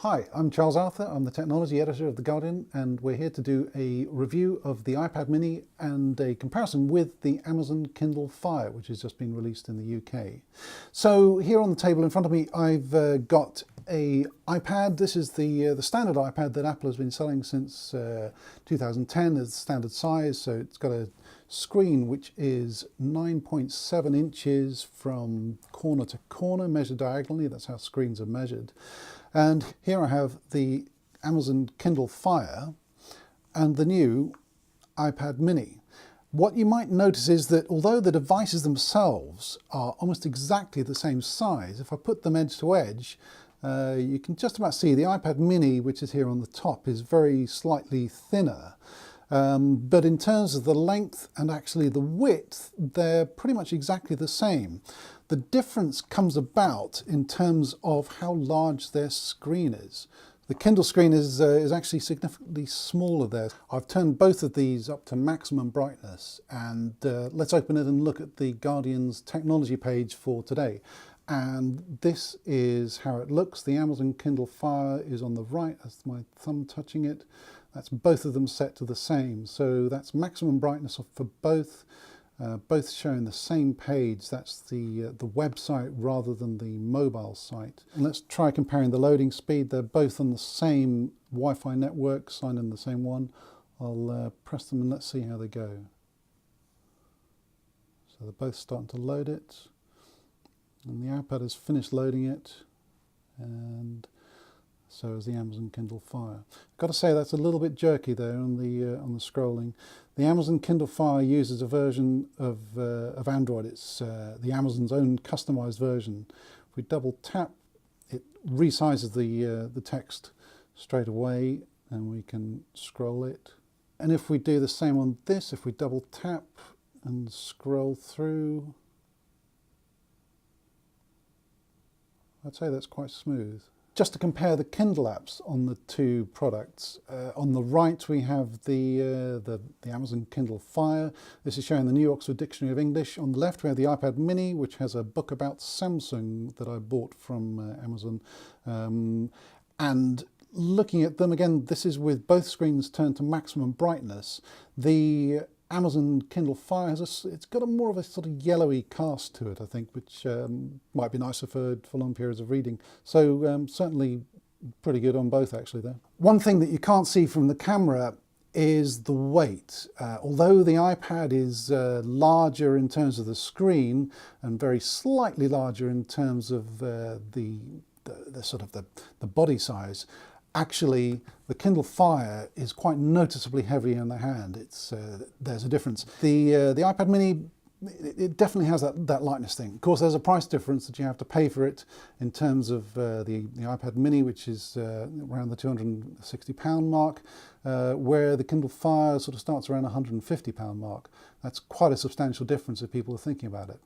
Hi, I'm Charles Arthur. I'm the technology editor of The Guardian, and we're here to do a review of the iPad mini and a comparison with the Amazon Kindle Fire, which has just been released in the UK. So here on the table in front of me, I've got a iPad. This is the standard iPad that Apple has been selling since 2010 as standard size. So it's got a screen which is 9.7 inches from corner to corner, measured diagonally. That's how screens are measured. And here I have the Amazon Kindle Fire and the new iPad mini. What you might notice is that although the devices themselves are almost exactly the same size, if I put them edge to edge, you can just about see the iPad mini, which is here on the top, is very slightly thinner. But in terms of the length and actually the width, they're pretty much exactly the same. The difference comes about in terms of how large their screen is. The Kindle screen is actually significantly smaller there. I've turned both of these up to maximum brightness, and let's open it and look at the Guardian's technology page for today. And this is how it looks. The Amazon Kindle Fire is on the right. That's my thumb touching it. That's both of them set to the same. So that's maximum brightness for both. Both showing the same page. That's the website rather than the mobile site. And let's try comparing the loading speed. They're both on the same Wi-Fi network, signed in the same one. I'll press them and let's see how they go. So they're both starting to load it. And the iPad has finished loading it. And so is the Amazon Kindle Fire. I've got to say that's a little bit jerky there on the scrolling. The Amazon Kindle Fire uses a version of Android. It's the Amazon's own customized version. If we double tap, it resizes the text straight away, and we can scroll it. And if we do the same on this, if we double tap and scroll through, I'd say that's quite smooth. Just to compare the Kindle apps on the two products, on the right we have the Amazon Kindle Fire. This is showing the New Oxford Dictionary of English. On the left we have the iPad mini, which has a book about Samsung that I bought from Amazon. And looking at them again, this is with both screens turned to maximum brightness. The Amazon Kindle Fire it's got a more of a sort of yellowy cast to it, I think, which might be nicer for long periods of reading. So certainly pretty good on both actually there. One thing that you can't see from the camera is the weight. Although the iPad is larger in terms of the screen and very slightly larger in terms of the body size, actually, the Kindle Fire is quite noticeably heavy in the hand. There's a difference. The iPad mini, it definitely has that lightness thing. Of course, there's a price difference that you have to pay for it in terms of the iPad mini, which is around the £260 mark, where the Kindle Fire sort of starts around £150 mark. That's quite a substantial difference if people are thinking about it.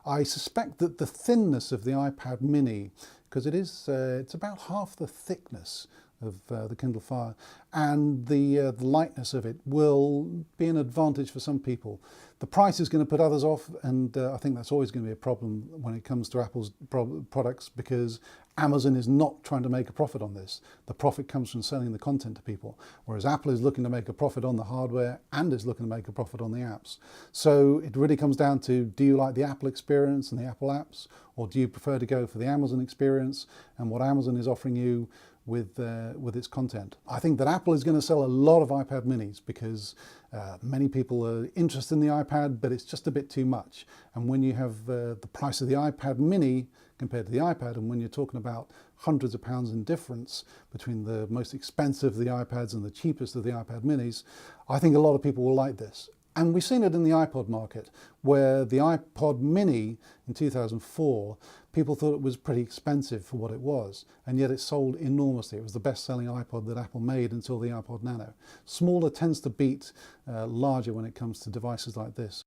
I suspect that the thinness of the iPad mini, because it's about half the thickness of the Kindle Fire, and the lightness of it will be an advantage for some people. The price is going to put others off, and I think that's always going to be a problem when it comes to Apple's products, because Amazon is not trying to make a profit on this. The profit comes from selling the content to people, whereas Apple is looking to make a profit on the hardware and is looking to make a profit on the apps. So it really comes down to, do you like the Apple experience and the Apple apps, or do you prefer to go for the Amazon experience and what Amazon is offering you with its content? I think that Apple is going to sell a lot of iPad minis because many people are interested in the iPad, but it's just a bit too much. And when you have the price of the iPad mini compared to the iPad, and when you're talking about hundreds of pounds in difference between the most expensive of the iPads and the cheapest of the iPad minis, I think a lot of people will like this. And we've seen it in the iPod market, where the iPod mini in 2004, people thought it was pretty expensive for what it was, and yet it sold enormously. It was the best-selling iPod that Apple made until the iPod Nano. Smaller tends to beat larger when it comes to devices like this.